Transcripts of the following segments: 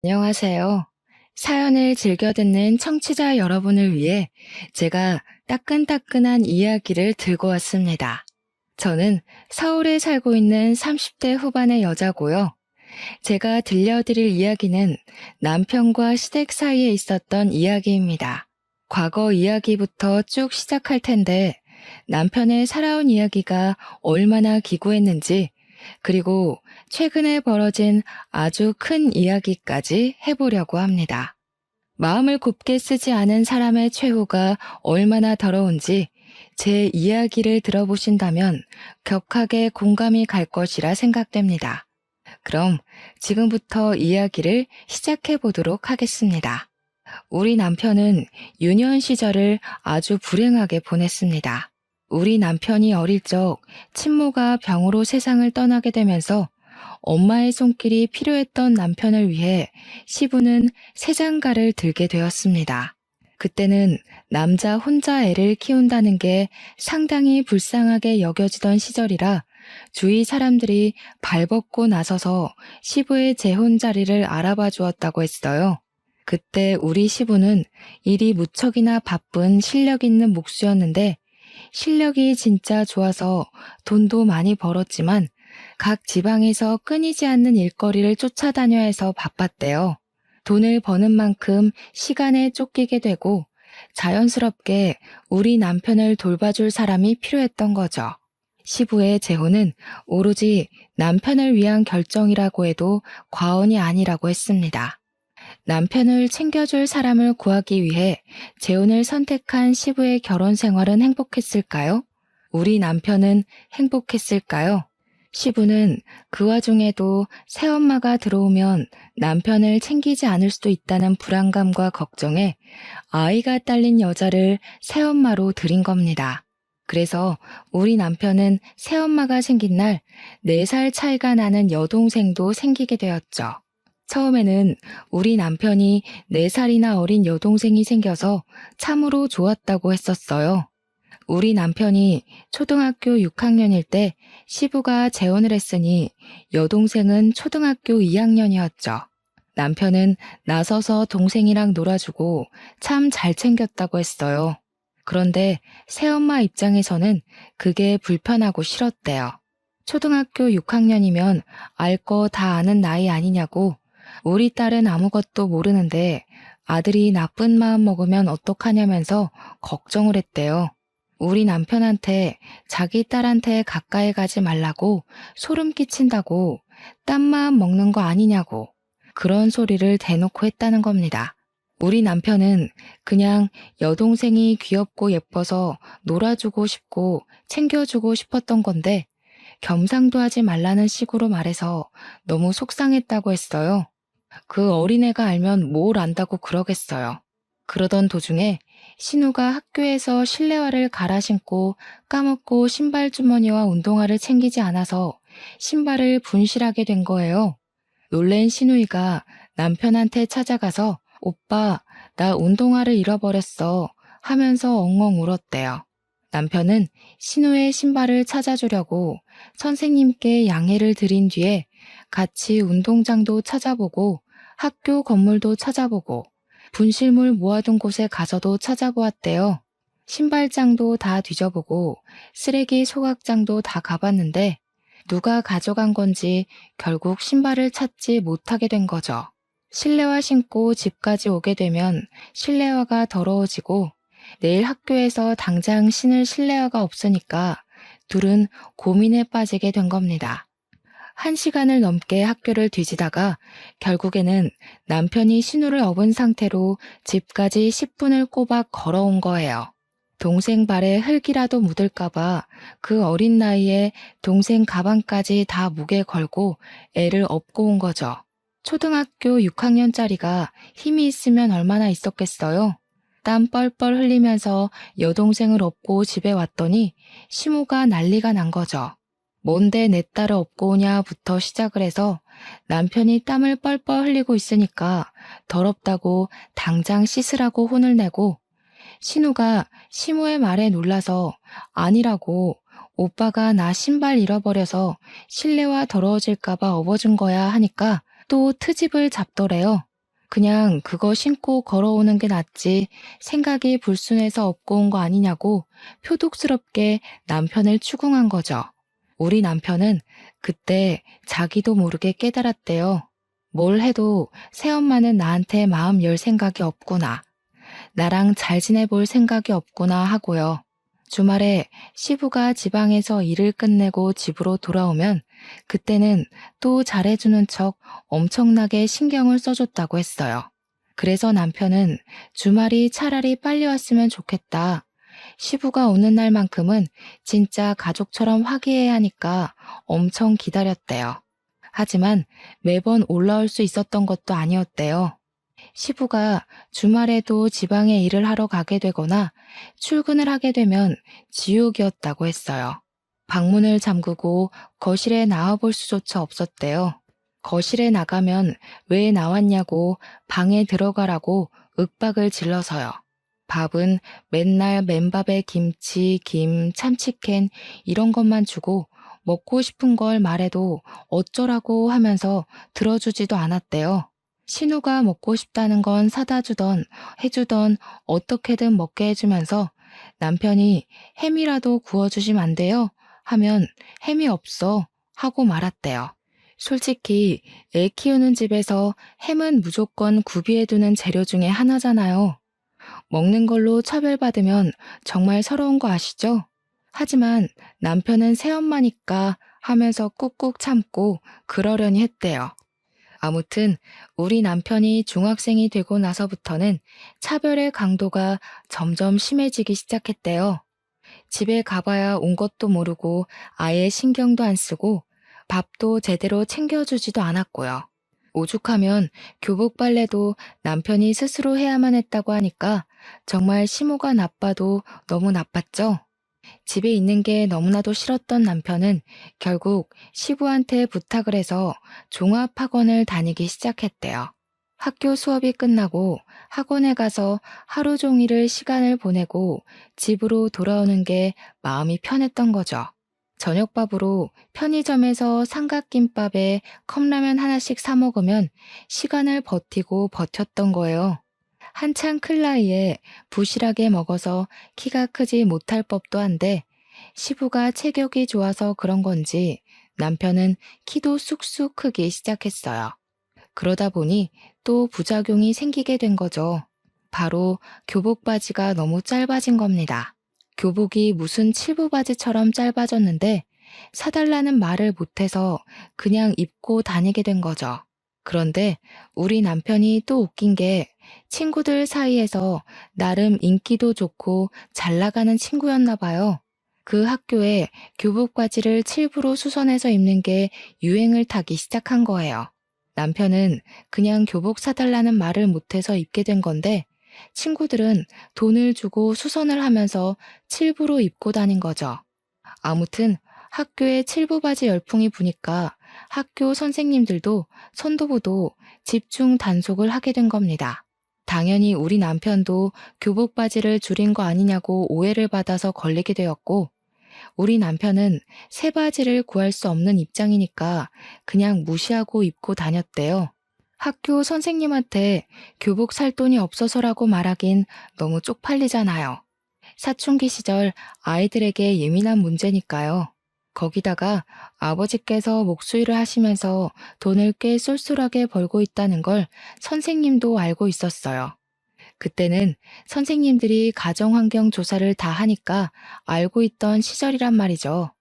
안녕하세요. 사연을 즐겨 듣는 청취자 여러분을 위해 제가 따끈따끈한 이야기를 들고 왔습니다. 저는 서울에 살고 있는 30대 후반의 여자고요. 제가 들려드릴 이야기는 남편과 시댁 사이에 있었던 이야기입니다. 과거 이야기부터 쭉 시작할 텐데 남편의 살아온 이야기가 얼마나 기구했는지, 그리고 최근에 벌어진 아주 큰 이야기까지 해보려고 합니다. 마음을 곱게 쓰지 않은 사람의 최후가 얼마나 더러운지 제 이야기를 들어보신다면 격하게 공감이 갈 것이라 생각됩니다. 그럼 지금부터 이야기를 시작해 보도록 하겠습니다. 우리 남편은 유년 시절을 아주 불행하게 보냈습니다. 우리 남편이 어릴 적 친모가 병으로 세상을 떠나게 되면서 엄마의 손길이 필요했던 남편을 위해 시부는 새장가를 들게 되었습니다. 그때는 남자 혼자 애를 키운다는 게 상당히 불쌍하게 여겨지던 시절이라 주위 사람들이 발벗고 나서서 시부의 재혼 자리를 알아봐 주었다고 했어요. 그때 우리 시부는 일이 무척이나 바쁜 실력 있는 목수였는데 실력이 진짜 좋아서 돈도 많이 벌었지만 각 지방에서 끊이지 않는 일거리를 쫓아다녀야 해서 바빴대요. 돈을 버는 만큼 시간에 쫓기게 되고 자연스럽게 우리 남편을 돌봐줄 사람이 필요했던 거죠. 시부의 재혼은 오로지 남편을 위한 결정이라고 해도 과언이 아니라고 했습니다. 남편을 챙겨줄 사람을 구하기 위해 재혼을 선택한 시부의 결혼 생활은 행복했을까요? 우리 남편은 행복했을까요? 시부는 그 와중에도 새엄마가 들어오면 남편을 챙기지 않을 수도 있다는 불안감과 걱정에 아이가 딸린 여자를 새엄마로 들인 겁니다. 그래서 우리 남편은 새엄마가 생긴 날 4살 차이가 나는 여동생도 생기게 되었죠. 처음에는 우리 남편이 4살이나 어린 여동생이 생겨서 참으로 좋았다고 했었어요. 우리 남편이 초등학교 6학년일 때 시부가 재혼을 했으니 여동생은 초등학교 2학년이었죠. 남편은 나서서 동생이랑 놀아주고 참 잘 챙겼다고 했어요. 그런데 새엄마 입장에서는 그게 불편하고 싫었대요. 초등학교 6학년이면 알 거 다 아는 나이 아니냐고, 우리 딸은 아무것도 모르는데 아들이 나쁜 마음 먹으면 어떡하냐면서 걱정을 했대요. 우리 남편한테 자기 딸한테 가까이 가지 말라고, 소름 끼친다고, 딴 마음 먹는 거 아니냐고 그런 소리를 대놓고 했다는 겁니다. 우리 남편은 그냥 여동생이 귀엽고 예뻐서 놀아주고 싶고 챙겨주고 싶었던 건데 겸상도 하지 말라는 식으로 말해서 너무 속상했다고 했어요. 그 어린애가 알면 뭘 안다고 그러겠어요. 그러던 도중에 신우가 학교에서 실내화를 갈아 신고 까먹고 신발 주머니와 운동화를 챙기지 않아서 신발을 분실하게 된 거예요. 놀란 신우이가 남편한테 찾아가서 오빠, 나 운동화를 잃어버렸어 하면서 엉엉 울었대요. 남편은 신우의 신발을 찾아주려고 선생님께 양해를 드린 뒤에 같이 운동장도 찾아보고 학교 건물도 찾아보고 분실물 모아둔 곳에 가서도 찾아보았대요. 신발장도 다 뒤져보고 쓰레기 소각장도 다 가봤는데 누가 가져간 건지 결국 신발을 찾지 못하게 된 거죠. 실내화 신고 집까지 오게 되면 실내화가 더러워지고 내일 학교에서 당장 신을 실내화가 없으니까 둘은 고민에 빠지게 된 겁니다. 1시간을 넘게 학교를 뒤지다가 결국에는 남편이 신호를 업은 상태로 집까지 10분을 꼬박 걸어온 거예요. 동생 발에 흙이라도 묻을까봐 그 어린 나이에 동생 가방까지 다 무게 걸고 애를 업고 온 거죠. 초등학교 6학년짜리가 힘이 있으면 얼마나 있었겠어요? 땀 뻘뻘 흘리면서 여동생을 업고 집에 왔더니 시모가 난리가 난 거죠. 뭔데 내 딸을 업고 오냐부터 시작을 해서 남편이 땀을 뻘뻘 흘리고 있으니까 더럽다고 당장 씻으라고 혼을 내고, 신우가 시모의 말에 놀라서 아니라고, 오빠가 나 신발 잃어버려서 실내화 더러워질까봐 업어준 거야 하니까 또 트집을 잡더래요. 그냥 그거 신고 걸어오는 게 낫지 생각이 불순해서 업고 온 거 아니냐고 표독스럽게 남편을 추궁한 거죠. 우리 남편은 그때 자기도 모르게 깨달았대요. 뭘 해도 새엄마는 나한테 마음 열 생각이 없구나. 나랑 잘 지내볼 생각이 없구나 하고요. 주말에 시부가 지방에서 일을 끝내고 집으로 돌아오면 그때는 또 잘해주는 척 엄청나게 신경을 써줬다고 했어요. 그래서 남편은 주말이 차라리 빨리 왔으면 좋겠다. 시부가 오는 날만큼은 진짜 가족처럼 화기애애 하니까 엄청 기다렸대요. 하지만 매번 올라올 수 있었던 것도 아니었대요. 시부가 주말에도 지방에 일을 하러 가게 되거나 출근을 하게 되면 지옥이었다고 했어요. 방문을 잠그고 거실에 나와볼 수조차 없었대요. 거실에 나가면 왜 나왔냐고 방에 들어가라고 윽박을 질러서요. 밥은 맨날 맨밥에 김치, 김, 참치캔 이런 것만 주고 먹고 싶은 걸 말해도 어쩌라고 하면서 들어주지도 않았대요. 신우가 먹고 싶다는 건 사다 주던 해주던 어떻게든 먹게 해주면서 남편이 햄이라도 구워주시면 안 돼요? 하면 햄이 없어 하고 말았대요. 솔직히 애 키우는 집에서 햄은 무조건 구비해두는 재료 중에 하나잖아요. 먹는 걸로 차별받으면 정말 서러운 거 아시죠? 하지만 남편은 새엄마니까 하면서 꾹꾹 참고 그러려니 했대요. 아무튼 우리 남편이 중학생이 되고 나서부터는 차별의 강도가 점점 심해지기 시작했대요. 집에 가봐야 온 것도 모르고 아예 신경도 안 쓰고 밥도 제대로 챙겨주지도 않았고요. 오죽하면 교복 빨래도 남편이 스스로 해야만 했다고 하니까 정말 심호가 나빠도 너무 나빴죠. 집에 있는 게 너무나도 싫었던 남편은 결국 시부한테 부탁을 해서 종합학원을 다니기 시작했대요. 학교 수업이 끝나고 학원에 가서 하루 종일을 시간을 보내고 집으로 돌아오는 게 마음이 편했던 거죠. 저녁밥으로 편의점에서 삼각김밥에 컵라면 하나씩 사 먹으면 시간을 버티고 버텼던 거예요. 한창 클 나이에 부실하게 먹어서 키가 크지 못할 법도 한데 시부가 체격이 좋아서 그런 건지 남편은 키도 쑥쑥 크기 시작했어요. 그러다 보니 또 부작용이 생기게 된 거죠. 바로 교복 바지가 너무 짧아진 겁니다. 교복이 무슨 칠부 바지처럼 짧아졌는데 사달라는 말을 못해서 그냥 입고 다니게 된 거죠. 그런데 우리 남편이 또 웃긴 게 친구들 사이에서 나름 인기도 좋고 잘 나가는 친구였나 봐요. 그 학교에 교복 바지를 칠부로 수선해서 입는 게 유행을 타기 시작한 거예요. 남편은 그냥 교복 사달라는 말을 못해서 입게 된 건데 친구들은 돈을 주고 수선을 하면서 칠부로 입고 다닌 거죠. 아무튼 학교에 칠부 바지 열풍이 부니까 학교 선생님들도 선도부도 집중 단속을 하게 된 겁니다. 당연히 우리 남편도 교복 바지를 줄인 거 아니냐고 오해를 받아서 걸리게 되었고 우리 남편은 새 바지를 구할 수 없는 입장이니까 그냥 무시하고 입고 다녔대요. 학교 선생님한테 교복 살 돈이 없어서라고 말하긴 너무 쪽팔리잖아요. 사춘기 시절 아이들에게 예민한 문제니까요. 거기다가 아버지께서 목수일을 하시면서 돈을 꽤 쏠쏠하게 벌고 있다는 걸 선생님도 알고 있었어요. 그때는 선생님들이 가정환경 조사를 다 하니까 알고 있던 시절이란 말이죠.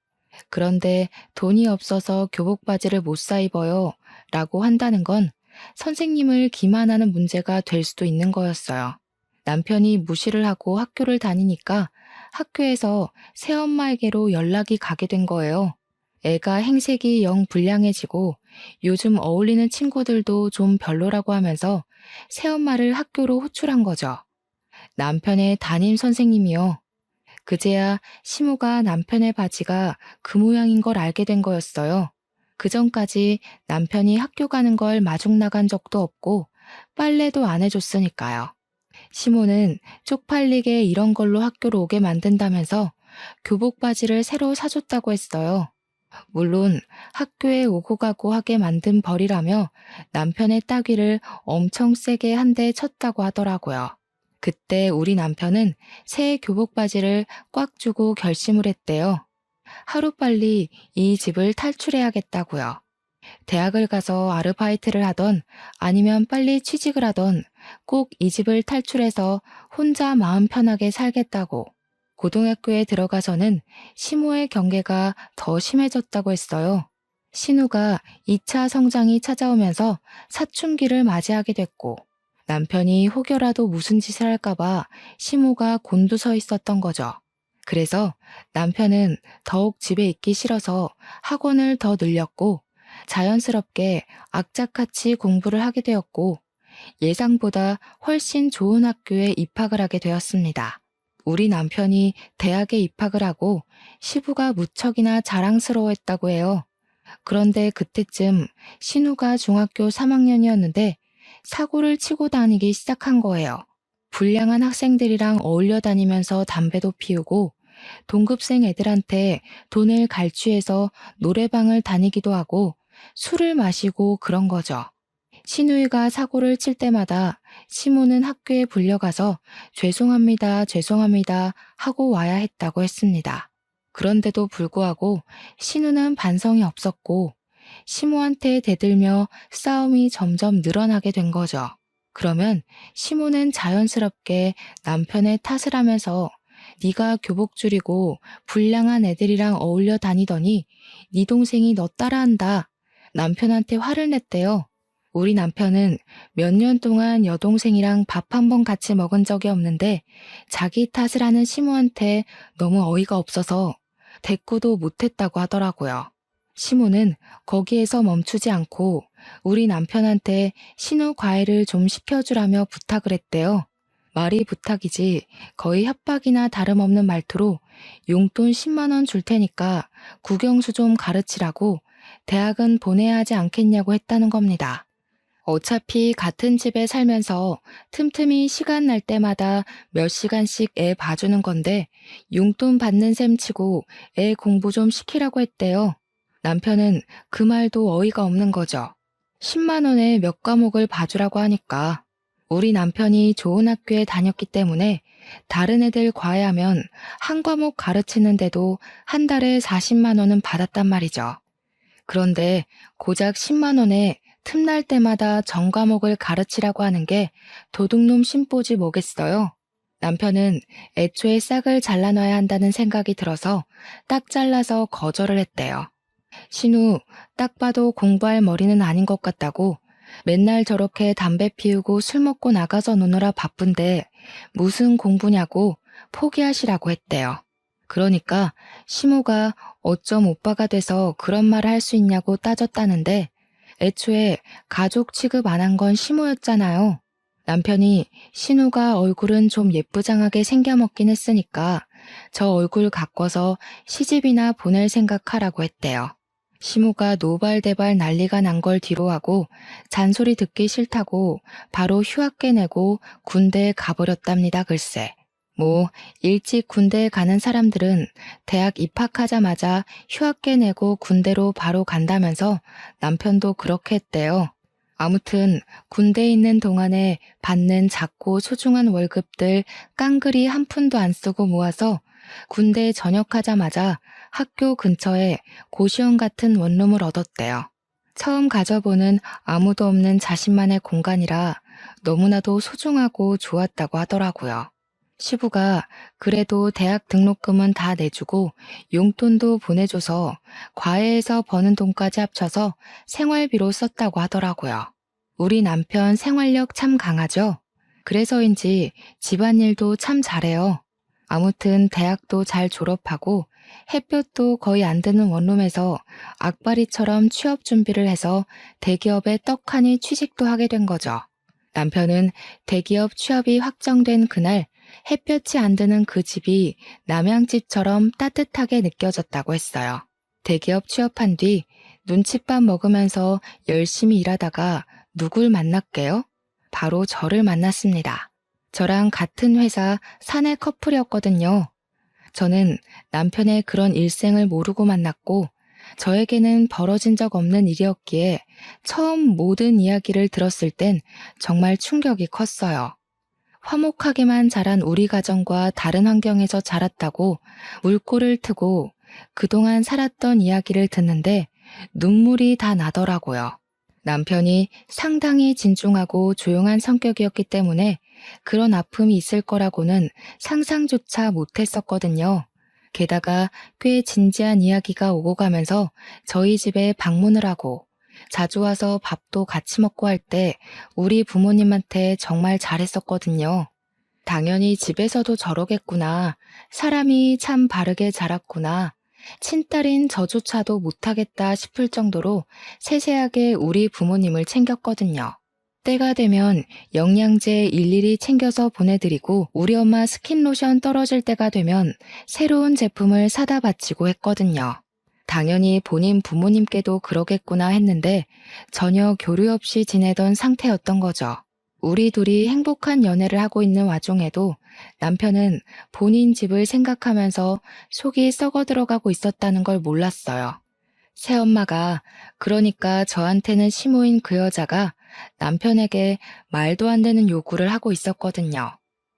그런데 돈이 없어서 교복 바지를 못 사 입어요 라고 한다는 건 선생님을 기만하는 문제가 될 수도 있는 거였어요. 남편이 무시를 하고 학교를 다니니까 학교에서 새엄마에게로 연락이 가게 된 거예요. 애가 행색이 영 불량해지고 요즘 어울리는 친구들도 좀 별로라고 하면서 새엄마를 학교로 호출한 거죠. 남편의 담임 선생님이요. 그제야 시모가 남편의 바지가 그 모양인 걸 알게 된 거였어요. 그전까지 남편이 학교 가는 걸 마중 나간 적도 없고 빨래도 안 해줬으니까요. 시모는 쪽팔리게 이런 걸로 학교로 오게 만든다면서 교복 바지를 새로 사줬다고 했어요. 물론 학교에 오고 가고 하게 만든 벌이라며 남편의 따귀를 엄청 세게 한 대 쳤다고 하더라고요. 그때 우리 남편은 새 교복 바지를 꽉 쥐고 결심을 했대요. 하루빨리 이 집을 탈출해야겠다고요. 대학을 가서 아르바이트를 하던 아니면 빨리 취직을 하던 꼭 이 집을 탈출해서 혼자 마음 편하게 살겠다고. 고등학교에 들어가서는 시모의 경계가 더 심해졌다고 했어요. 신우가 2차 성장이 찾아오면서 사춘기를 맞이하게 됐고 남편이 혹여라도 무슨 짓을 할까봐 시모가 곤두서 있었던 거죠. 그래서 남편은 더욱 집에 있기 싫어서 학원을 더 늘렸고 자연스럽게 악착같이 공부를 하게 되었고 예상보다 훨씬 좋은 학교에 입학을 하게 되었습니다. 우리 남편이 대학에 입학을 하고 시부가 무척이나 자랑스러워했다고 해요. 그런데 그때쯤 신우가 중학교 3학년이었는데 사고를 치고 다니기 시작한 거예요. 불량한 학생들이랑 어울려 다니면서 담배도 피우고 동급생 애들한테 돈을 갈취해서 노래방을 다니기도 하고 술을 마시고 그런 거죠. 신우이가 사고를 칠 때마다 시모는 학교에 불려가서 죄송합니다, 죄송합니다 하고 와야 했다고 했습니다. 그런데도 불구하고 신우는 반성이 없었고 시모한테 대들며 싸움이 점점 늘어나게 된 거죠. 그러면 시모는 자연스럽게 남편의 탓을 하면서 네가 교복 줄이고 불량한 애들이랑 어울려 다니더니 네 동생이 너 따라한다. 남편한테 화를 냈대요. 우리 남편은 몇 년 동안 여동생이랑 밥 한 번 같이 먹은 적이 없는데 자기 탓을 하는 시모한테 너무 어이가 없어서 대꾸도 못했다고 하더라고요. 시모는 거기에서 멈추지 않고 우리 남편한테 신우 과외를 좀 시켜주라며 부탁을 했대요. 말이 부탁이지 거의 협박이나 다름없는 말투로 용돈 10만 원 줄 테니까 국영수 좀 가르치라고 대학은 보내야 하지 않겠냐고 했다는 겁니다. 어차피 같은 집에 살면서 틈틈이 시간 날 때마다 몇 시간씩 애 봐주는 건데 용돈 받는 셈 치고 애 공부 좀 시키라고 했대요. 남편은 그 말도 어이가 없는 거죠. 10만 원에 몇 과목을 봐주라고 하니까 우리 남편이 좋은 학교에 다녔기 때문에 다른 애들 과외하면 한 과목 가르치는데도 한 달에 40만 원은 받았단 말이죠. 그런데 고작 10만 원에 틈날 때마다 전 과목을 가르치라고 하는 게 도둑놈 심보지 뭐겠어요. 남편은 애초에 싹을 잘라놔야 한다는 생각이 들어서 딱 잘라서 거절을 했대요. 신우, 딱 봐도 공부할 머리는 아닌 것 같다고 맨날 저렇게 담배 피우고 술 먹고 나가서 노느라 바쁜데 무슨 공부냐고 포기하시라고 했대요. 그러니까 시모가 어쩜 오빠가 돼서 그런 말을 할 수 있냐고 따졌다는데 애초에 가족 취급 안 한 건 시모였잖아요. 남편이 신우가 얼굴은 좀 예쁘장하게 생겨먹긴 했으니까 저 얼굴 가꿔서 시집이나 보낼 생각하라고 했대요. 시모가 노발대발 난리가 난 걸 뒤로하고 잔소리 듣기 싫다고 바로 휴학계 내고 군대에 가버렸답니다. 글쎄. 뭐 일찍 군대에 가는 사람들은 대학 입학하자마자 휴학계 내고 군대로 바로 간다면서 남편도 그렇게 했대요. 아무튼 군대에 있는 동안에 받는 작고 소중한 월급들 깡그리 한 푼도 안 쓰고 모아서 군대에 전역하자마자 학교 근처에 고시원 같은 원룸을 얻었대요. 처음 가져보는 아무도 없는 자신만의 공간이라 너무나도 소중하고 좋았다고 하더라고요. 시부가 그래도 대학 등록금은 다 내주고 용돈도 보내줘서 과외에서 버는 돈까지 합쳐서 생활비로 썼다고 하더라고요. 우리 남편 생활력 참 강하죠? 그래서인지 집안일도 참 잘해요. 아무튼 대학도 잘 졸업하고 햇볕도 거의 안 드는 원룸에서 악바리처럼 취업 준비를 해서 대기업에 떡하니 취직도 하게 된 거죠. 남편은 대기업 취업이 확정된 그날 햇볕이 안 드는 그 집이 남양집처럼 따뜻하게 느껴졌다고 했어요. 대기업 취업한 뒤 눈칫밥 먹으면서 열심히 일하다가 누굴 만났게요? 바로 저를 만났습니다. 저랑 같은 회사 사내 커플이었거든요. 저는 남편의 그런 일생을 모르고 만났고 저에게는 벌어진 적 없는 일이었기에 처음 모든 이야기를 들었을 땐 정말 충격이 컸어요. 화목하게만 자란 우리 가정과 다른 환경에서 자랐다고 물꼬를 트고 그동안 살았던 이야기를 듣는데 눈물이 다 나더라고요. 남편이 상당히 진중하고 조용한 성격이었기 때문에 그런 아픔이 있을 거라고는 상상조차 못했었거든요. 게다가 꽤 진지한 이야기가 오고 가면서 저희 집에 방문을 하고 자주 와서 밥도 같이 먹고 할 때 우리 부모님한테 정말 잘했었거든요. 당연히 집에서도 저러겠구나. 사람이 참 바르게 자랐구나. 친딸인 저조차도 못하겠다 싶을 정도로 세세하게 우리 부모님을 챙겼거든요. 때가 되면 영양제 일일이 챙겨서 보내드리고 우리 엄마 스킨로션 떨어질 때가 되면 새로운 제품을 사다 바치고 했거든요. 당연히 본인 부모님께도 그러겠구나 했는데 전혀 교류 없이 지내던 상태였던 거죠. 우리 둘이 행복한 연애를 하고 있는 와중에도 남편은 본인 집을 생각하면서 속이 썩어 들어가고 있었다는 걸 몰랐어요. 새엄마가 그러니까 저한테는 시모인 그 여자가 남편에게 말도 안 되는 요구를 하고 있었거든요.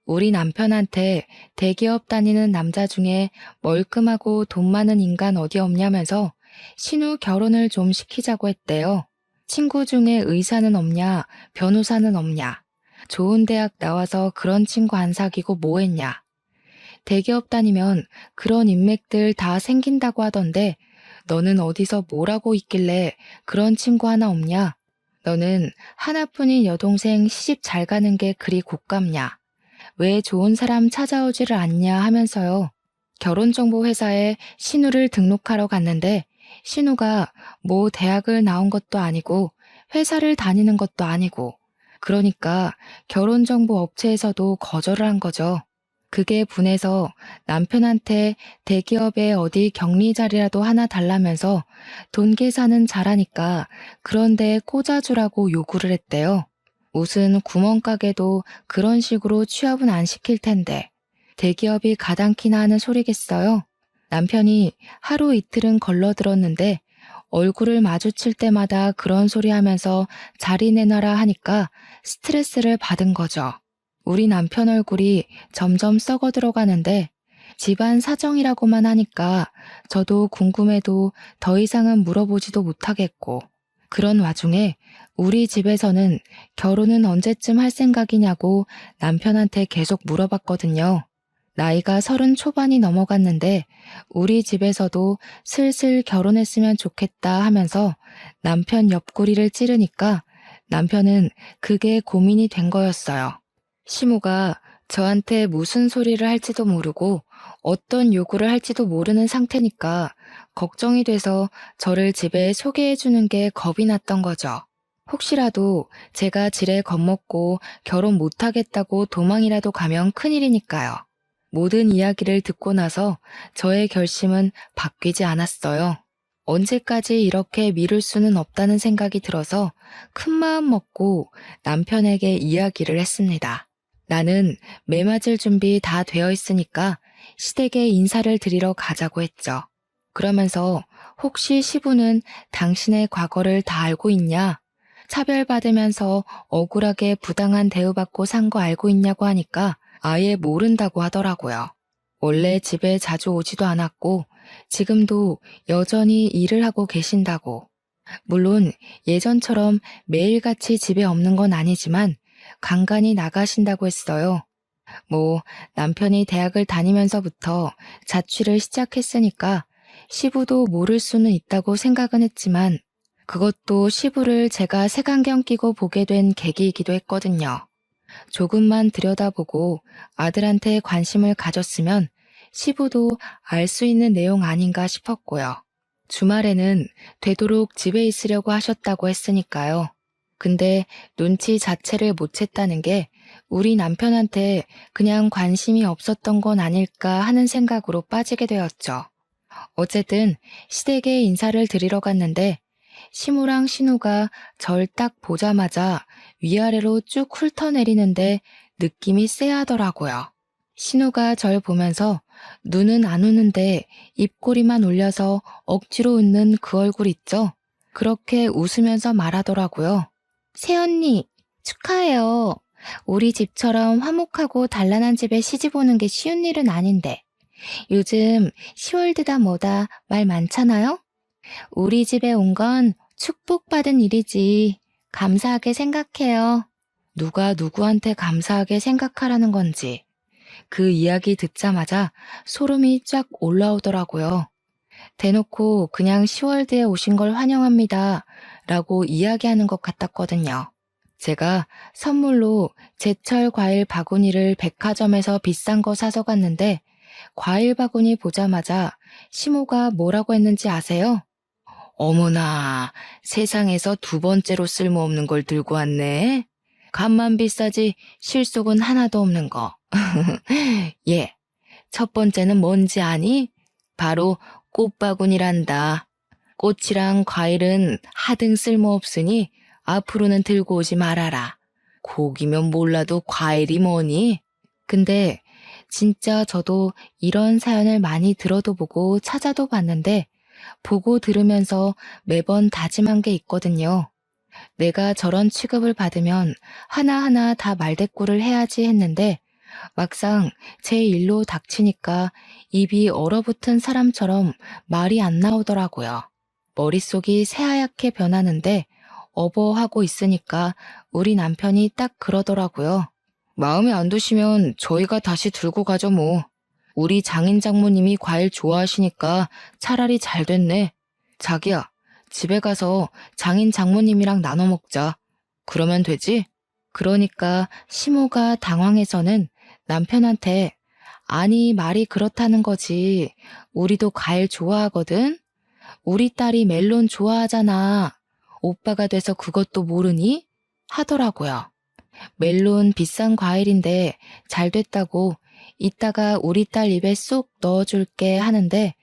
우리 남편한테 대기업 다니는 남자 중에 멀끔하고 돈 많은 인간 어디 없냐면서 신우 결혼을 좀 시키자고 했대요. 친구 중에 의사는 없냐, 변호사는 없냐, 좋은 대학 나와서 그런 친구 안 사귀고 뭐 했냐. 대기업 다니면 그런 인맥들 다 생긴다고 하던데 너는 어디서 뭐라고 있길래 그런 친구 하나 없냐? 너는 하나뿐인 여동생 시집 잘 가는 게 그리 곶감냐? 왜 좋은 사람 찾아오지를 않냐 하면서요. 결혼정보회사에 신우를 등록하러 갔는데 신우가 뭐 대학을 나온 것도 아니고 회사를 다니는 것도 아니고 그러니까 결혼정보 업체에서도 거절을 한 거죠. 그게 분해서 남편한테 대기업에 어디 격리 자리라도 하나 달라면서 돈 계산은 잘하니까 그런 데에 꽂아주라고 요구를 했대요. 무슨 구멍가게도 그런 식으로 취업은 안 시킬 텐데 대기업이 가당키나 하는 소리겠어요? 남편이 하루 이틀은 걸러들었는데 얼굴을 마주칠 때마다 그런 소리 하면서 자리 내놔라 하니까 스트레스를 받은 거죠. 우리 남편 얼굴이 점점 썩어 들어가는데 집안 사정이라고만 하니까 저도 궁금해도 더 이상은 물어보지도 못하겠고 그런 와중에 우리 집에서는 결혼은 언제쯤 할 생각이냐고 남편한테 계속 물어봤거든요. 나이가 30 초반이 넘어갔는데 우리 집에서도 슬슬 결혼했으면 좋겠다 하면서 남편 옆구리를 찌르니까 남편은 그게 고민이 된 거였어요. 시모가 저한테 무슨 소리를 할지도 모르고 어떤 요구를 할지도 모르는 상태니까 걱정이 돼서 저를 집에 소개해 주는 게 겁이 났던 거죠. 혹시라도 제가 지레 겁먹고 결혼 못하겠다고 도망이라도 가면 큰일이니까요. 모든 이야기를 듣고 나서 저의 결심은 바뀌지 않았어요. 언제까지 이렇게 미룰 수는 없다는 생각이 들어서 큰 마음 먹고 남편에게 이야기를 했습니다. 나는 매 맞을 준비 다 되어 있으니까 시댁에 인사를 드리러 가자고 했죠. 그러면서 혹시 시부는 당신의 과거를 다 알고 있냐? 차별받으면서 억울하게 부당한 대우받고 산 거 알고 있냐고 하니까 아예 모른다고 하더라고요. 원래 집에 자주 오지도 않았고 지금도 여전히 일을 하고 계신다고. 물론 예전처럼 매일같이 집에 없는 건 아니지만 간간히 나가신다고 했어요. 뭐 남편이 대학을 다니면서부터 자취를 시작했으니까 시부도 모를 수는 있다고 생각은 했지만 그것도 시부를 제가 색안경 끼고 보게 된 계기이기도 했거든요. 조금만 들여다보고 아들한테 관심을 가졌으면 시부도 알 수 있는 내용 아닌가 싶었고요. 주말에는 되도록 집에 있으려고 하셨다고 했으니까요. 근데 눈치 자체를 못 챘다는 게 우리 남편한테 그냥 관심이 없었던 건 아닐까 하는 생각으로 빠지게 되었죠. 어쨌든 시댁에 인사를 드리러 갔는데 시무랑 신우가 절 딱 보자마자 위아래로 쭉 훑어내리는데 느낌이 쎄하더라고요. 신우가 절 보면서 눈은 안 우는데 입꼬리만 올려서 억지로 웃는 그 얼굴 있죠? 그렇게 웃으면서 말하더라고요. 새언니, 축하해요. 우리 집처럼 화목하고 단란한 집에 시집 오는 게 쉬운 일은 아닌데. 요즘 시월드다 뭐다 말 많잖아요? 우리 집에 온 건 축복받은 일이지. 감사하게 생각해요. 누가 누구한테 감사하게 생각하라는 건지. 그 이야기 듣자마자 소름이 쫙 올라오더라고요. 대놓고 그냥 시월드에 오신 걸 환영합니다. 라고 이야기하는 것 같았거든요. 제가 선물로 제철 과일 바구니를 백화점에서 비싼 거 사서 갔는데 과일 바구니 보자마자 시모가 뭐라고 했는지 아세요? 어머나, 세상에서 두 번째로 쓸모없는 걸 들고 왔네. 값만 비싸지 실속은 하나도 없는 거. 예, 첫 번째는 뭔지 아니? 바로 꽃바구니란다. 꽃이랑 과일은 하등 쓸모없으니 앞으로는 들고 오지 말아라. 고기면 몰라도 과일이 뭐니? 근데 진짜 저도 이런 사연을 많이 들어도 보고 찾아도 봤는데 보고 들으면서 매번 다짐한 게 있거든요. 내가 저런 취급을 받으면 하나하나 다 말대꾸를 해야지 했는데 막상 제 일로 닥치니까 입이 얼어붙은 사람처럼 말이 안 나오더라고요. 머릿속이 새하얗게 변하는데 어버하고 있으니까 우리 남편이 딱 그러더라고요. 마음에 안 드시면 저희가 다시 들고 가죠 뭐. 우리 장인 장모님이 과일 좋아하시니까 차라리 잘 됐네. 자기야, 집에 가서 장인 장모님이랑 나눠 먹자. 그러면 되지? 그러니까 시모가 당황해서는 남편한테 아니 말이 그렇다는 거지. 우리도 과일 좋아하거든. 우리 딸이 멜론 좋아하잖아. 오빠가 돼서 그것도 모르니? 하더라고요. 멜론 비싼 과일인데 잘 됐다고 이따가 우리 딸 입에 쏙 넣어줄게 하는데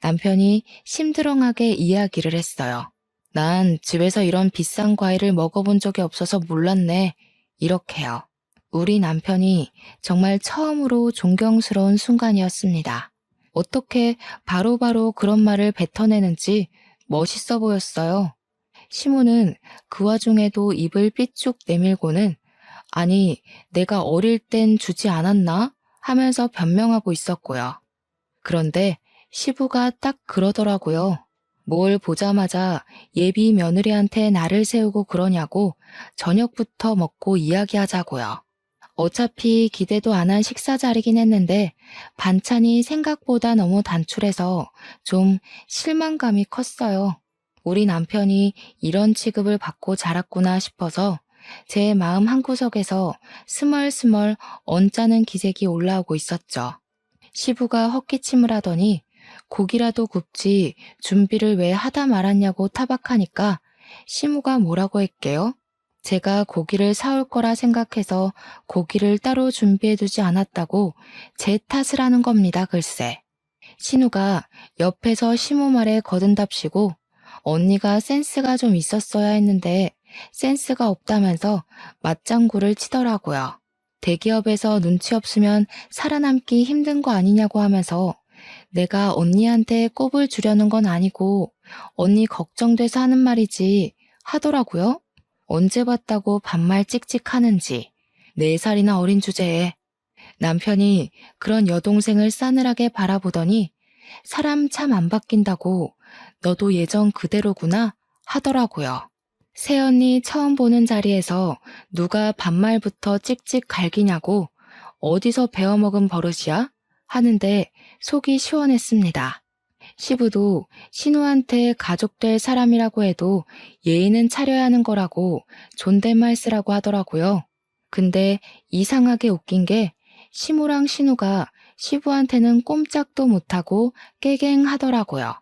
남편이 심드렁하게 이야기를 했어요. 난 집에서 이런 비싼 과일을 먹어본 적이 없어서 몰랐네. 이렇게요. 우리 남편이 정말 처음으로 존경스러운 순간이었습니다. 어떻게 바로바로 그런 말을 뱉어내는지 멋있어 보였어요. 시모는 그 와중에도 입을 삐쭉 내밀고는 아니, 내가 어릴 땐 주지 않았나? 하면서 변명하고 있었고요. 그런데 시부가 딱 그러더라고요. 뭘 보자마자 예비 며느리한테 나를 세우고 그러냐고 저녁부터 먹고 이야기하자고요. 어차피 기대도 안 한 식사 자리긴 했는데 반찬이 생각보다 너무 단출해서 좀 실망감이 컸어요. 우리 남편이 이런 취급을 받고 자랐구나 싶어서 제 마음 한구석에서 스멀스멀 언짢은 기색이 올라오고 있었죠. 시부가 헛기침을 하더니 고기라도 굽지 준비를 왜 하다 말았냐고 타박하니까 시무가 뭐라고 했게요? 제가 고기를 사올 거라 생각해서 고기를 따로 준비해두지 않았다고 제 탓을 하는 겁니다, 글쎄. 신우가 옆에서 시무 말에 거듭답시고 언니가 센스가 좀 있었어야 했는데 센스가 없다면서 맞장구를 치더라고요. 대기업에서 눈치 없으면 살아남기 힘든 거 아니냐고 하면서 내가 언니한테 꼽을 주려는 건 아니고 언니 걱정돼서 하는 말이지 하더라고요. 언제 봤다고 반말 찍찍 하는지. 4살이나 어린 주제에 남편이 그런 여동생을 싸늘하게 바라보더니 사람 참 안 바뀐다고 너도 예전 그대로구나 하더라고요. 새언니 처음 보는 자리에서 누가 반말부터 찍찍 갈기냐고 어디서 배워먹은 버릇이야? 하는데 속이 시원했습니다. 시부도 신우한테 가족될 사람이라고 해도 예의는 차려야 하는 거라고 존댓말 쓰라고 하더라고요. 근데 이상하게 웃긴 게 시무랑 신우가 시부한테는 꼼짝도 못하고 깨갱하더라고요.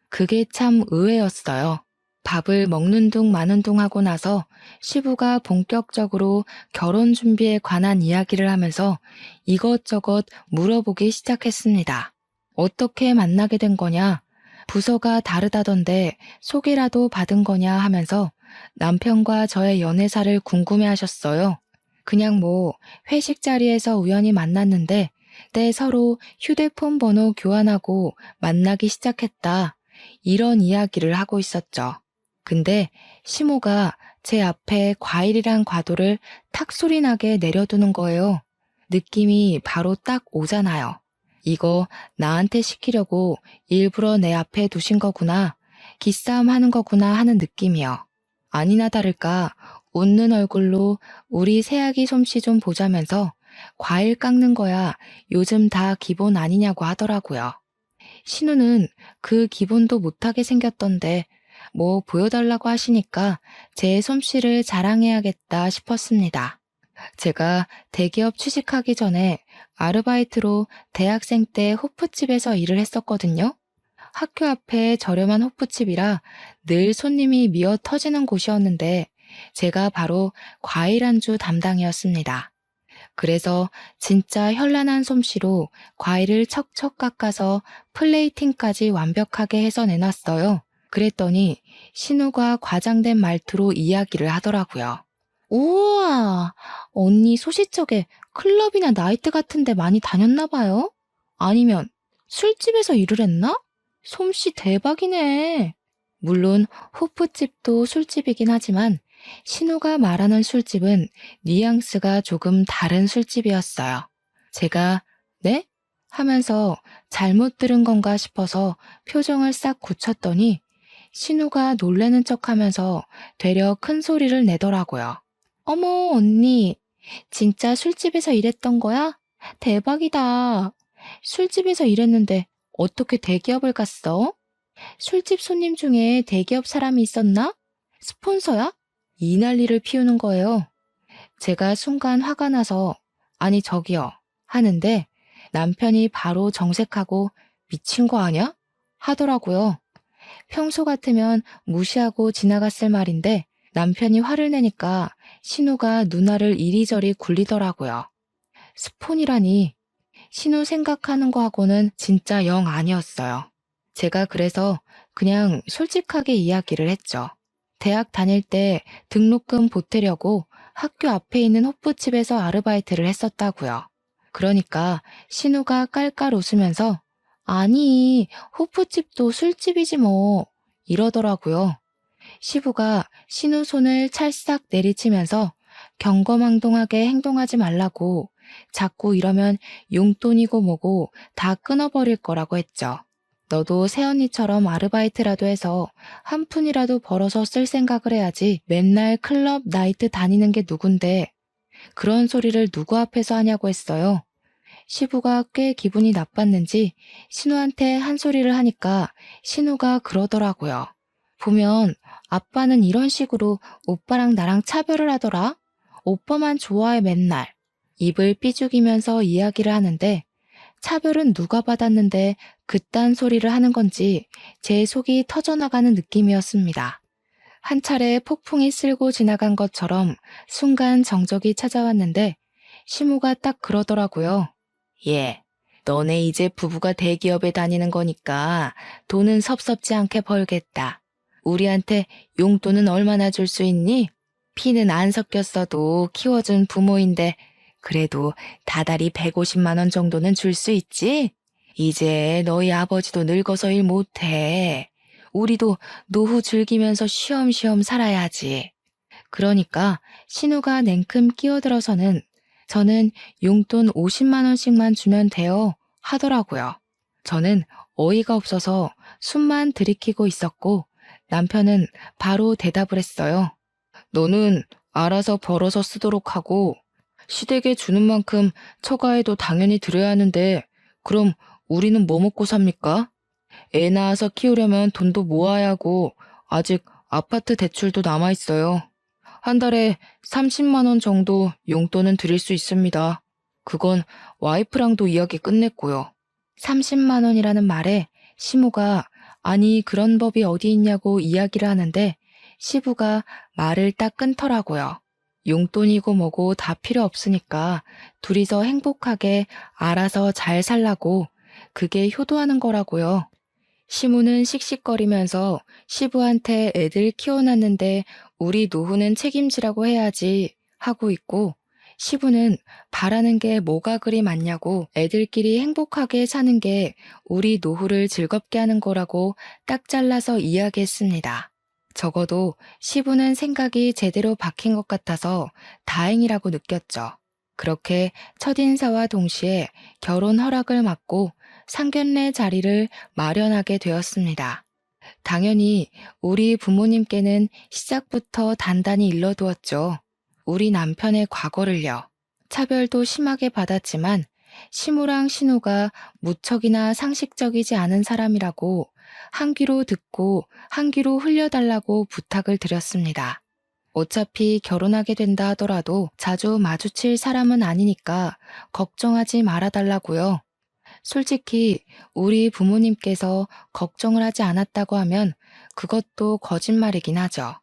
그게 참 의외였어요. 밥을 먹는 둥 마는 둥 하고 나서 시부가 본격적으로 결혼 준비에 관한 이야기를 하면서 이것저것 물어보기 시작했습니다. 어떻게 만나게 된 거냐? 부서가 다르다던데 소개라도 받은 거냐 하면서 남편과 저의 연애사를 궁금해 하셨어요. 그냥 뭐 회식 자리에서 우연히 만났는데 때 서로 휴대폰 번호 교환하고 만나기 시작했다. 이런 이야기를 하고 있었죠. 근데 시모가 제 앞에 과일이란 과도를 탁 소리 나게 내려두는 거예요. 느낌이 바로 딱 오잖아요. 이거 나한테 시키려고 일부러 내 앞에 두신 거구나. 기싸움 하는 거구나 하는 느낌이요. 아니나 다를까 웃는 얼굴로 우리 새아기 솜씨 좀 보자면서 과일 깎는 거야 요즘 다 기본 아니냐고 하더라고요. 신우는 그 기본도 못하게 생겼던데 뭐 보여달라고 하시니까 제 솜씨를 자랑해야겠다 싶었습니다. 제가 대기업 취직하기 전에 아르바이트로 대학생 때 호프집에서 일을 했었거든요. 학교 앞에 저렴한 호프집이라 늘 손님이 미어 터지는 곳이었는데 제가 바로 과일 안주 담당이었습니다. 그래서 진짜 현란한 솜씨로 과일을 척척 깎아서 플레이팅까지 완벽하게 해서 내놨어요. 그랬더니 신우가 과장된 말투로 이야기를 하더라고요. 우와, 언니 소시적에 클럽이나 나이트 같은 데 많이 다녔나 봐요? 아니면 술집에서 일을 했나? 솜씨 대박이네. 물론 호프집도 술집이긴 하지만 신우가 말하는 술집은 뉘앙스가 조금 다른 술집이었어요. 제가 네? 하면서 잘못 들은 건가 싶어서 표정을 싹 굳혔더니 신우가 놀래는 척하면서 되려 큰 소리를 내더라고요. 어머, 언니, 진짜 술집에서 일했던 거야? 대박이다. 술집에서 일했는데 어떻게 대기업을 갔어? 술집 손님 중에 대기업 사람이 있었나? 스폰서야? 이 난리를 피우는 거예요. 제가 순간 화가 나서 아니 저기요 하는데 남편이 바로 정색하고 미친 거 아냐? 하더라고요. 평소 같으면 무시하고 지나갔을 말인데 남편이 화를 내니까 신우가 누나를 이리저리 굴리더라고요. 스폰이라니 신우 생각하는 거하고는 진짜 영 아니었어요. 제가 그래서 그냥 솔직하게 이야기를 했죠. 대학 다닐 때 등록금 보태려고 학교 앞에 있는 호프집에서 아르바이트를 했었다고요. 그러니까 신우가 깔깔 웃으면서 아니, 호프집도 술집이지 뭐 이러더라고요. 시부가 신우 손을 찰싹 내리치면서 경거망동하게 행동하지 말라고 자꾸 이러면 용돈이고 뭐고 다 끊어버릴 거라고 했죠. 너도 새언니처럼 아르바이트라도 해서 한 푼이라도 벌어서 쓸 생각을 해야지 맨날 클럽 나이트 다니는 게 누군데 그런 소리를 누구 앞에서 하냐고 했어요. 시부가 꽤 기분이 나빴는지 신우한테 한 소리를 하니까 신우가 그러더라고요. 보면 아빠는 이런 식으로 오빠랑 나랑 차별을 하더라. 오빠만 좋아해 맨날. 입을 삐죽이면서 이야기를 하는데 차별은 누가 받았는데 그딴 소리를 하는 건지 제 속이 터져나가는 느낌이었습니다. 한 차례 폭풍이 쓸고 지나간 것처럼 순간 정적이 찾아왔는데 시무가 딱 그러더라고요. 예, 너네 이제 부부가 대기업에 다니는 거니까 돈은 섭섭지 않게 벌겠다. 우리한테 용돈은 얼마나 줄 수 있니? 피는 안 섞였어도 키워준 부모인데 그래도 다달이 150만 원 정도는 줄 수 있지? 이제 너희 아버지도 늙어서 일 못해. 우리도 노후 즐기면서 쉬엄쉬엄 살아야지. 그러니까 신우가 냉큼 끼어들어서는 저는 용돈 50만 원씩만 주면 돼요 하더라고요. 저는 어이가 없어서 숨만 들이키고 있었고 남편은 바로 대답을 했어요. 너는 알아서 벌어서 쓰도록 하고 시댁에 주는 만큼 처가에도 당연히 드려야 하는데 그럼 우리는 뭐 먹고 삽니까? 애 낳아서 키우려면 돈도 모아야 하고 아직 아파트 대출도 남아있어요. 한 달에 30만 원 정도 용돈은 드릴 수 있습니다. 그건 와이프랑도 이야기 끝냈고요. 30만 원이라는 말에 시모가 아니 그런 법이 어디 있냐고 이야기를 하는데 시부가 말을 딱 끊더라고요. 용돈이고 뭐고 다 필요 없으니까 둘이서 행복하게 알아서 잘 살라고 그게 효도하는 거라고요. 시무는 씩씩거리면서 시부한테 애들 키워놨는데 우리 노후는 책임지라고 해야지 하고 있고 시부는 바라는 게 뭐가 그리 많냐고 애들끼리 행복하게 사는 게 우리 노후를 즐겁게 하는 거라고 딱 잘라서 이야기했습니다. 적어도 시부는 생각이 제대로 박힌 것 같아서 다행이라고 느꼈죠. 그렇게 첫인사와 동시에 결혼 허락을 받고 상견례 자리를 마련하게 되었습니다. 당연히 우리 부모님께는 시작부터 단단히 일러두었죠. 우리 남편의 과거를요. 차별도 심하게 받았지만 시무랑 신우가 무척이나 상식적이지 않은 사람이라고 한 귀로 듣고 한 귀로 흘려달라고 부탁을 드렸습니다. 어차피 결혼하게 된다 하더라도 자주 마주칠 사람은 아니니까 걱정하지 말아달라고요. 솔직히 우리 부모님께서 걱정을 하지 않았다고 하면 그것도 거짓말이긴 하죠.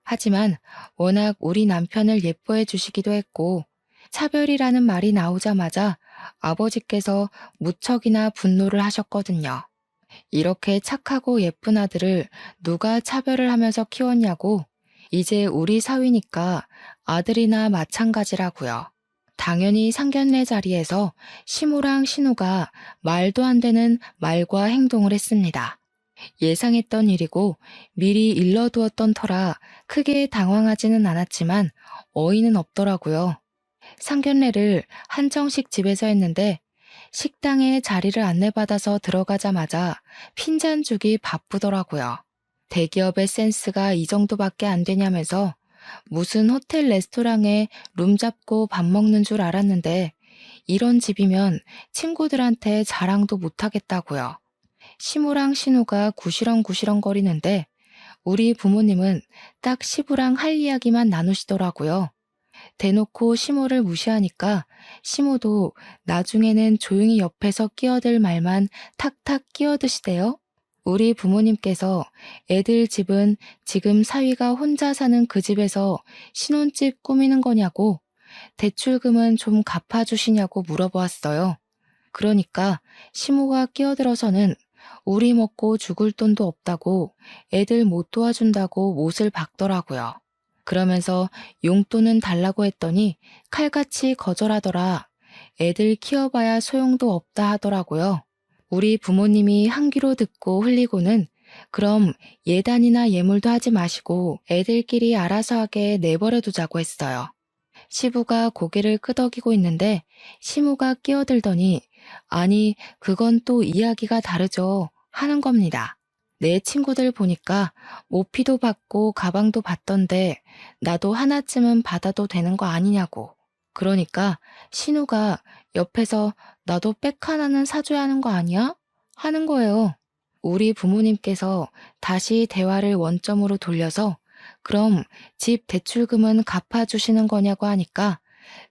하지만 워낙 우리 남편을 예뻐해 주시기도 했고 차별이라는 말이 나오자마자 아버지께서 무척이나 분노를 하셨거든요. 이렇게 착하고 예쁜 아들을 누가 차별을 하면서 키웠냐고 이제 우리 사위니까 아들이나 마찬가지라고요. 당연히 상견례 자리에서 시무랑 신우가 말도 안 되는 말과 행동을 했습니다. 예상했던 일이고 미리 일러두었던 터라 크게 당황하지는 않았지만 어이는 없더라고요. 상견례를 한정식 집에서 했는데 식당에 자리를 안내받아서 들어가자마자 핀잔 주기 바쁘더라고요. 대기업의 센스가 이 정도밖에 안 되냐면서 무슨 호텔 레스토랑에 룸 잡고 밥 먹는 줄 알았는데 이런 집이면 친구들한테 자랑도 못하겠다고요. 시무랑 신우가 구시렁구시렁 거리는데 우리 부모님은 딱 시부랑 할 이야기만 나누시더라고요. 대놓고 시모를 무시하니까 시모도 나중에는 조용히 옆에서 끼어들 말만 탁탁 끼어드시대요. 우리 부모님께서 애들 집은 지금 사위가 혼자 사는 그 집에서 신혼집 꾸미는 거냐고 대출금은 좀 갚아주시냐고 물어보았어요. 그러니까 시모가 끼어들어서는 우리 먹고 죽을 돈도 없다고 애들 못 도와준다고 못을 박더라고요. 그러면서 용돈은 달라고 했더니 칼같이 거절하더라. 애들 키워봐야 소용도 없다 하더라고요. 우리 부모님이 한 귀로 듣고 흘리고는 그럼 예단이나 예물도 하지 마시고 애들끼리 알아서 하게 내버려 두자고 했어요. 시부가 고개를 끄덕이고 있는데 시무가 끼어들더니 아니 그건 또 이야기가 다르죠 하는 겁니다. 내 친구들 보니까 모피도 받고 가방도 받던데 나도 하나쯤은 받아도 되는 거 아니냐고. 그러니까 신우가 옆에서 나도 백 하나는 사줘야 하는 거 아니야? 하는 거예요. 우리 부모님께서 다시 대화를 원점으로 돌려서 그럼 집 대출금은 갚아주시는 거냐고 하니까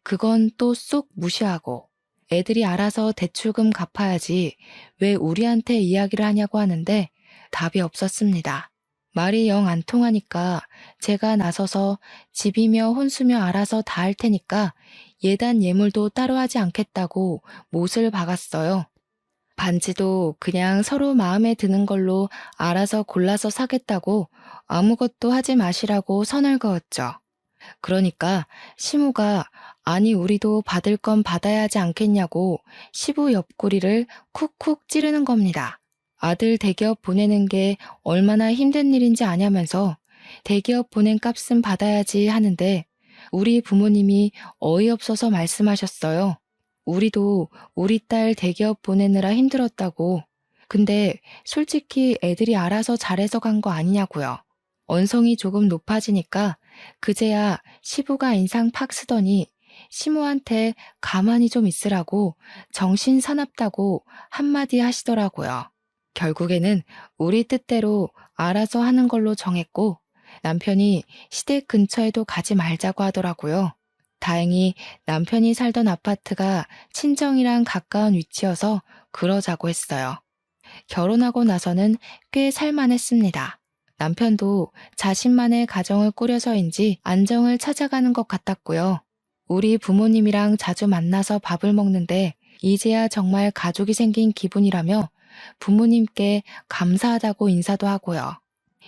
그건 또 쏙 무시하고 애들이 알아서 대출금 갚아야지 왜 우리한테 이야기를 하냐고 하는데 답이 없었습니다. 말이 영 안 통하니까 제가 나서서 집이며 혼수며 알아서 다 할 테니까 예단 예물도 따로 하지 않겠다고 못을 박았어요. 반지도 그냥 서로 마음에 드는 걸로 알아서 골라서 사겠다고 아무것도 하지 마시라고 선을 그었죠. 그러니까 시무가 아니 우리도 받을 건 받아야 하지 않겠냐고 시부 옆구리를 쿡쿡 찌르는 겁니다. 아들 대기업 보내는 게 얼마나 힘든 일인지 아냐면서 대기업 보낸 값은 받아야지 하는데 우리 부모님이 어이없어서 말씀하셨어요. 우리도 우리 딸 대기업 보내느라 힘들었다고. 근데 솔직히 애들이 알아서 잘해서 간 거 아니냐고요. 언성이 조금 높아지니까 그제야 시부가 인상 팍 쓰더니 시모한테 가만히 좀 있으라고 정신 사납다고 한마디 하시더라고요. 결국에는 우리 뜻대로 알아서 하는 걸로 정했고 남편이 시댁 근처에도 가지 말자고 하더라고요. 다행히 남편이 살던 아파트가 친정이랑 가까운 위치여서 그러자고 했어요. 결혼하고 나서는 꽤 살만했습니다. 남편도 자신만의 가정을 꾸려서인지 안정을 찾아가는 것 같았고요. 우리 부모님이랑 자주 만나서 밥을 먹는데 이제야 정말 가족이 생긴 기분이라며 부모님께 감사하다고 인사도 하고요.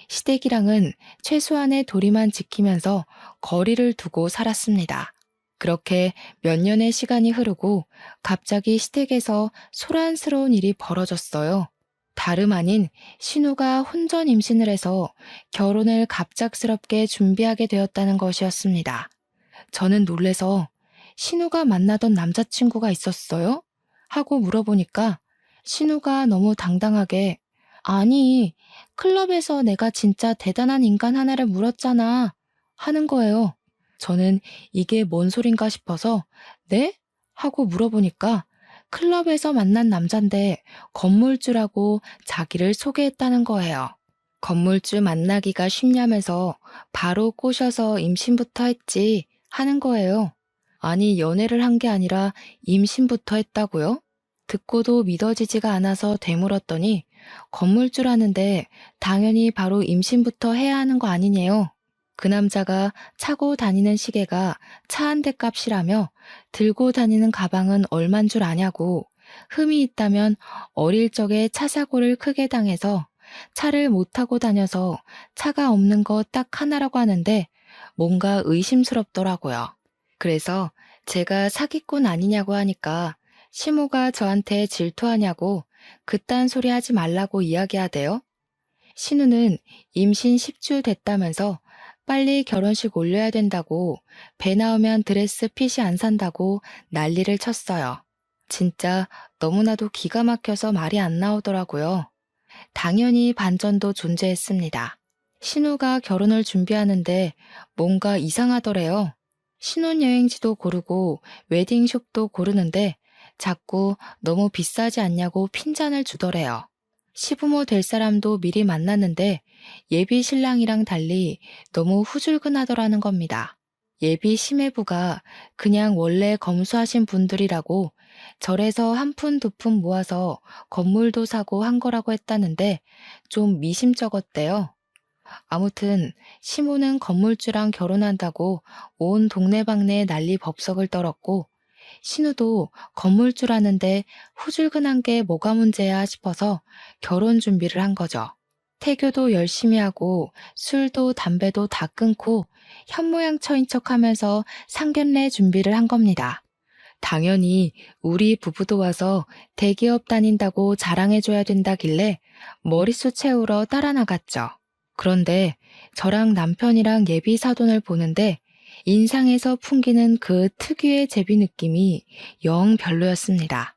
시댁이랑은 최소한의 도리만 지키면서 거리를 두고 살았습니다. 그렇게 몇 년의 시간이 흐르고 갑자기 시댁에서 소란스러운 일이 벌어졌어요. 다름 아닌 신우가 혼전 임신을 해서 결혼을 갑작스럽게 준비하게 되었다는 것이었습니다. 저는 놀래서 신우가 만나던 남자친구가 있었어요? 하고 물어보니까 신우가 너무 당당하게 아니, 클럽에서 내가 진짜 대단한 인간 하나를 물었잖아 하는 거예요. 저는 이게 뭔 소린가 싶어서 네? 하고 물어보니까 클럽에서 만난 남잔데 건물주라고 자기를 소개했다는 거예요. 건물주 만나기가 쉽냐면서 바로 꼬셔서 임신부터 했지 하는 거예요. 아니, 연애를 한 게 아니라 임신부터 했다고요? 듣고도 믿어지지가 않아서 되물었더니 건물주라는데 당연히 바로 임신부터 해야 하는 거 아니냐요. 그 남자가 차고 다니는 시계가 차 한 대 값이라며 들고 다니는 가방은 얼만 줄 아냐고 흠이 있다면 어릴 적에 차 사고를 크게 당해서 차를 못 타고 다녀서 차가 없는 거 딱 하나라고 하는데 뭔가 의심스럽더라고요. 그래서 제가 사기꾼 아니냐고 하니까 시모가 저한테 질투하냐고 그딴 소리 하지 말라고 이야기하대요. 신우는 임신 10주 됐다면서 빨리 결혼식 올려야 된다고 배 나오면 드레스 핏이 안 산다고 난리를 쳤어요. 진짜 너무나도 기가 막혀서 말이 안 나오더라고요. 당연히 반전도 존재했습니다. 신우가 결혼을 준비하는데 뭔가 이상하더래요. 신혼여행지도 고르고 웨딩숍도 고르는데 자꾸 너무 비싸지 않냐고 핀잔을 주더래요. 시부모 될 사람도 미리 만났는데 예비 신랑이랑 달리 너무 후줄근하더라는 겁니다. 예비 시매부가 그냥 원래 검소하신 분들이라고 절에서 한 푼 두 푼 모아서 건물도 사고 한 거라고 했다는데 좀 미심쩍었대요. 아무튼 시모는 건물주랑 결혼한다고 온 동네방네 난리 법석을 떨었고 신우도 건물주라는데 후줄근한 게 뭐가 문제야 싶어서 결혼 준비를 한 거죠. 태교도 열심히 하고 술도 담배도 다 끊고 현모양처인 척하면서 상견례 준비를 한 겁니다. 당연히 우리 부부도 와서 대기업 다닌다고 자랑해줘야 된다길래 머릿수 채우러 따라 나갔죠. 그런데 저랑 남편이랑 예비 사돈을 보는데 인상에서 풍기는 그 특유의 제비 느낌이 영 별로였습니다.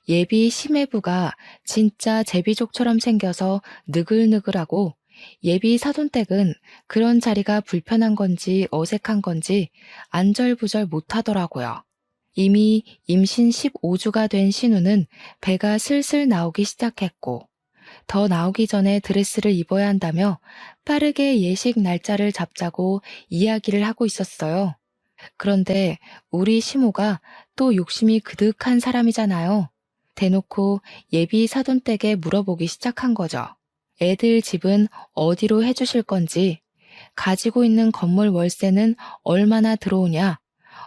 예비 시매부가 진짜 제비족처럼 생겨서 느글느글하고 예비 사돈댁은 그런 자리가 불편한 건지 어색한 건지 안절부절 못하더라고요. 이미 임신 15주가 된 신우는 배가 슬슬 나오기 시작했고 더 나오기 전에 드레스를 입어야 한다며 빠르게 예식 날짜를 잡자고 이야기를 하고 있었어요. 그런데 우리 시모가 또 욕심이 그득한 사람이잖아요. 대놓고 예비 사돈댁에 물어보기 시작한 거죠. 애들 집은 어디로 해주실 건지, 가지고 있는 건물 월세는 얼마나 들어오냐,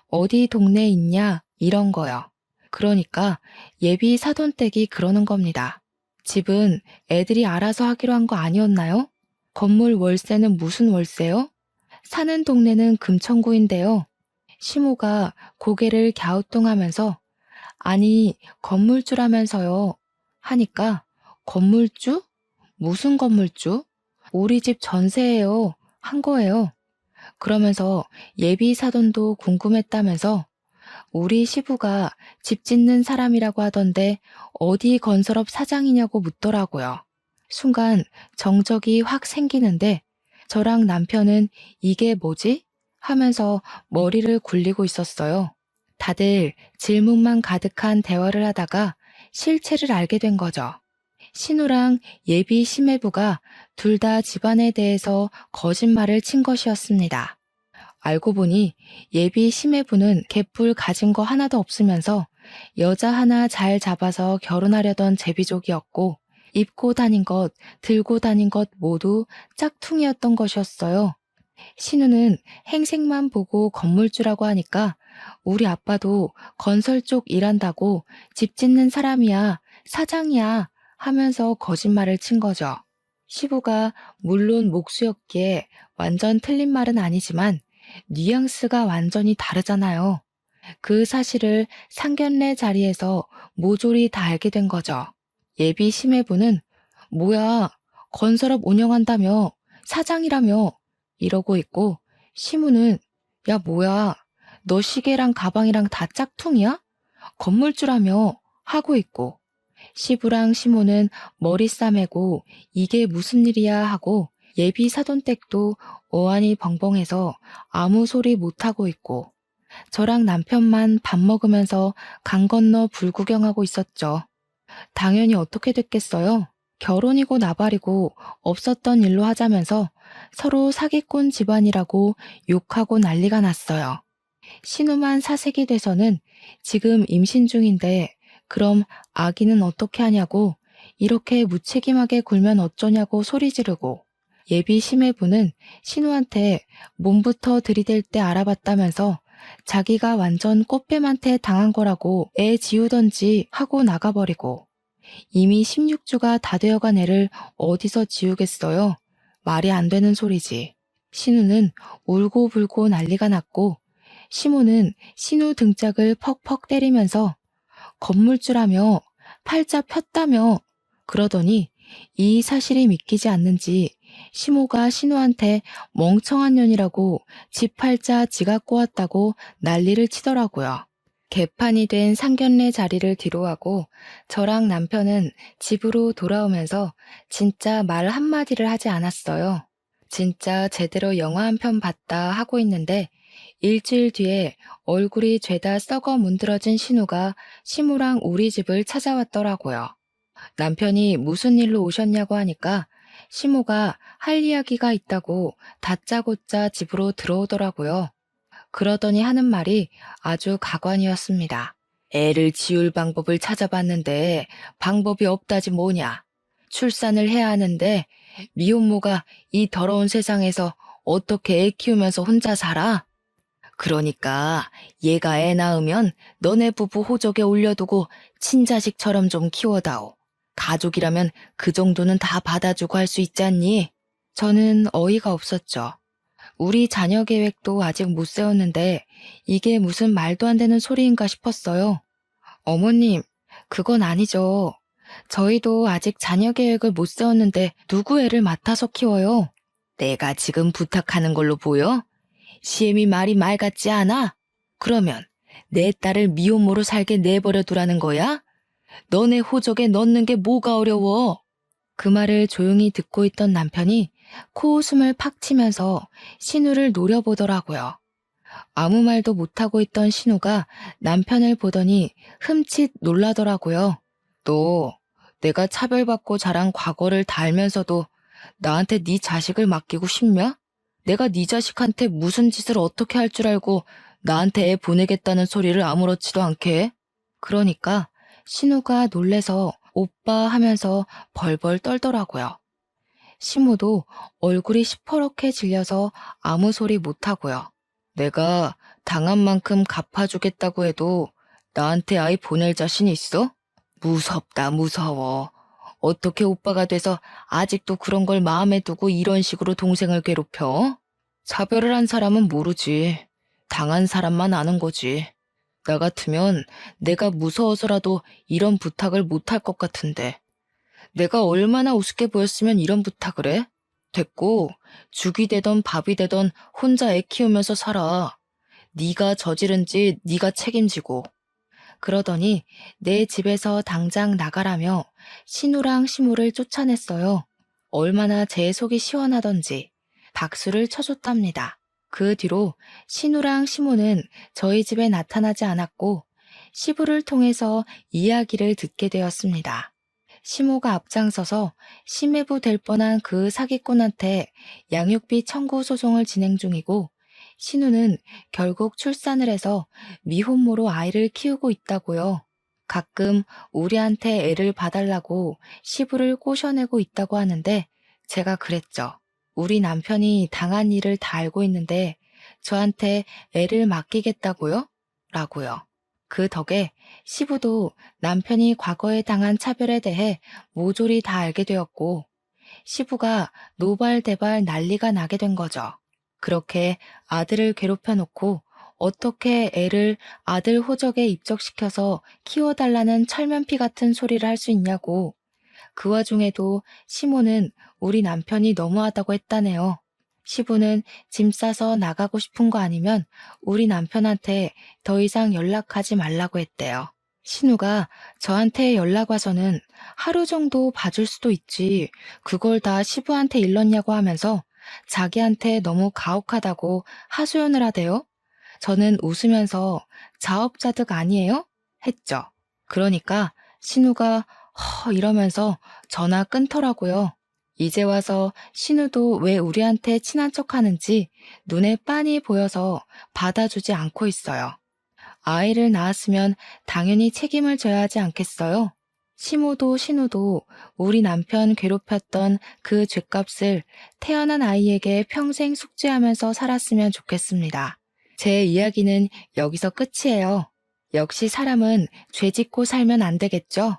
어디 동네에 있냐, 이런 거요. 그러니까 예비 사돈댁이 그러는 겁니다. 집은 애들이 알아서 하기로 한 거 아니었나요? 건물 월세는 무슨 월세요? 사는 동네는 금천구인데요. 시모가 고개를 갸우뚱하면서 아니 건물주라면서요 하니까 건물주? 무슨 건물주? 우리 집 전세예요 한 거예요. 그러면서 예비 사돈도 궁금했다면서 우리 시부가 집 짓는 사람이라고 하던데 어디 건설업 사장이냐고 묻더라고요. 순간 정적이 확 생기는데 저랑 남편은 이게 뭐지? 하면서 머리를 굴리고 있었어요. 다들 질문만 가득한 대화를 하다가 실체를 알게 된 거죠. 신우랑 예비 시매부가 둘 다 집안에 대해서 거짓말을 친 것이었습니다. 알고 보니 예비 시매부는 개뿔 가진 거 하나도 없으면서 여자 하나 잘 잡아서 결혼하려던 제비족이었고 입고 다닌 것, 들고 다닌 것 모두 짝퉁이었던 것이었어요. 신우는 행색만 보고 건물주라고 하니까 우리 아빠도 건설 쪽 일한다고 집 짓는 사람이야, 사장이야 하면서 거짓말을 친 거죠. 시부가 물론 목수였기에 완전 틀린 말은 아니지만 뉘앙스가 완전히 다르잖아요. 그 사실을 상견례 자리에서 모조리 다 알게 된 거죠. 예비 심해부는 뭐야, 건설업 운영한다며, 사장이라며 이러고 있고, 시무는 야 뭐야, 너 시계랑 가방이랑 다 짝퉁이야? 건물주라며 하고 있고, 시부랑 시모는 머리 싸매고 이게 무슨 일이야 하고 예비 사돈댁도 어안이 벙벙해서 아무 소리 못하고 있고, 저랑 남편만 밥 먹으면서 강 건너 불구경하고 있었죠. 당연히 어떻게 됐겠어요? 결혼이고 나발이고 없었던 일로 하자면서 서로 사기꾼 집안이라고 욕하고 난리가 났어요. 신우만 사색이 돼서는 지금 임신 중인데 그럼 아기는 어떻게 하냐고, 이렇게 무책임하게 굴면 어쩌냐고 소리 지르고, 예비 심해부는 신우한테 몸부터 들이댈 때 알아봤다면서 자기가 완전 꽃뱀한테 당한 거라고 애 지우던지 하고 나가버리고, 이미 16주가 다 되어간 애를 어디서 지우겠어요? 말이 안 되는 소리지. 신우는 울고불고 난리가 났고, 시모는 신우 등짝을 퍽퍽 때리면서 건물주라며, 팔자 폈다며 그러더니 이 사실이 믿기지 않는지 시모가 신우한테 멍청한 년이라고 지 팔자 지가 꼬았다고 난리를 치더라고요. 개판이 된 상견례 자리를 뒤로하고 저랑 남편은 집으로 돌아오면서 진짜 말 한마디를 하지 않았어요. 진짜 제대로 영화 한 편 봤다 하고 있는데 일주일 뒤에 얼굴이 죄다 썩어 문드러진 신우가 시무랑 우리 집을 찾아왔더라고요. 남편이 무슨 일로 오셨냐고 하니까 시무가 할 이야기가 있다고 다짜고짜 집으로 들어오더라고요. 그러더니 하는 말이 아주 가관이었습니다. 애를 지울 방법을 찾아봤는데 방법이 없다지 뭐냐. 출산을 해야 하는데 미혼모가 이 더러운 세상에서 어떻게 애 키우면서 혼자 살아? 그러니까 얘가 애 낳으면 너네 부부 호적에 올려두고 친자식처럼 좀 키워다오. 가족이라면 그 정도는 다 받아주고 할 수 있지 않니? 저는 어이가 없었죠. 우리 자녀 계획도 아직 못 세웠는데 이게 무슨 말도 안 되는 소리인가 싶었어요. 어머님, 그건 아니죠. 저희도 아직 자녀 계획을 못 세웠는데 누구 애를 맡아서 키워요? 내가 지금 부탁하는 걸로 보여? 시엠이 말이 말 같지 않아? 그러면 내 딸을 미혼모로 살게 내버려 두라는 거야? 너네 호적에 넣는 게 뭐가 어려워? 그 말을 조용히 듣고 있던 남편이 코웃음을 팍 치면서 신우를 노려보더라고요. 아무 말도 못하고 있던 신우가 남편을 보더니 흠칫 놀라더라고요. 너 내가 차별받고 자란 과거를 다 알면서도 나한테 네 자식을 맡기고 싶냐? 내가 네 자식한테 무슨 짓을 어떻게 할 줄 알고 나한테 애 보내겠다는 소리를 아무렇지도 않게 해? 그러니까 신우가 놀래서 오빠 하면서 벌벌 떨더라고요. 시무도 얼굴이 시퍼렇게 질려서 아무 소리 못하고요. 내가 당한 만큼 갚아주겠다고 해도 나한테 아이 보낼 자신 있어? 무섭다, 무서워. 어떻게 오빠가 돼서 아직도 그런 걸 마음에 두고 이런 식으로 동생을 괴롭혀? 차별을 한 사람은 모르지. 당한 사람만 아는 거지. 나 같으면 내가 무서워서라도 이런 부탁을 못할 것 같은데. 내가 얼마나 우습게 보였으면 이런 부탁을 해? 됐고, 죽이 되던 밥이 되던 혼자 애 키우면서 살아. 네가 저지른 짓 네가 책임지고. 그러더니 내 집에서 당장 나가라며 신우랑 시무를 쫓아냈어요. 얼마나 제 속이 시원하던지 박수를 쳐줬답니다. 그 뒤로 신우랑 시무는 저희 집에 나타나지 않았고 시부를 통해서 이야기를 듣게 되었습니다. 시모가 앞장서서 심해부 될 뻔한 그 사기꾼한테 양육비 청구 소송을 진행 중이고, 신우는 결국 출산을 해서 미혼모로 아이를 키우고 있다고요. 가끔 우리한테 애를 봐달라고 시부를 꼬셔내고 있다고 하는데 제가 그랬죠. 우리 남편이 당한 일을 다 알고 있는데 저한테 애를 맡기겠다고요? 라고요. 그 덕에 시부도 남편이 과거에 당한 차별에 대해 모조리 다 알게 되었고, 시부가 노발대발 난리가 나게 된 거죠. 그렇게 아들을 괴롭혀 놓고 어떻게 애를 아들 호적에 입적시켜서 키워달라는 철면피 같은 소리를 할 수 있냐고. 그 와중에도 시모는 우리 남편이 너무하다고 했다네요. 시부는 짐 싸서 나가고 싶은 거 아니면 우리 남편한테 더 이상 연락하지 말라고 했대요. 신우가 저한테 연락 와서는 하루 정도 봐줄 수도 있지. 그걸 다 시부한테 일렀냐고 하면서 자기한테 너무 가혹하다고 하소연을 하대요. 저는 웃으면서 자업자득 아니에요? 했죠. 그러니까 신우가 이러면서 전화 끊더라고요. 이제 와서 신우도 왜 우리한테 친한 척 하는지 눈에 빤히 보여서 받아주지 않고 있어요. 아이를 낳았으면 당연히 책임을 져야 하지 않겠어요? 시모도 신우도 우리 남편 괴롭혔던 그 죗값을 태어난 아이에게 평생 숙지하면서 살았으면 좋겠습니다. 제 이야기는 여기서 끝이에요. 역시 사람은 죄 짓고 살면 안 되겠죠?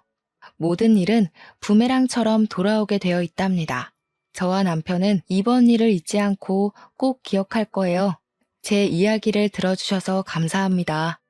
모든 일은 부메랑처럼 돌아오게 되어 있답니다. 저와 남편은 이번 일을 잊지 않고 꼭 기억할 거예요. 제 이야기를 들어주셔서 감사합니다.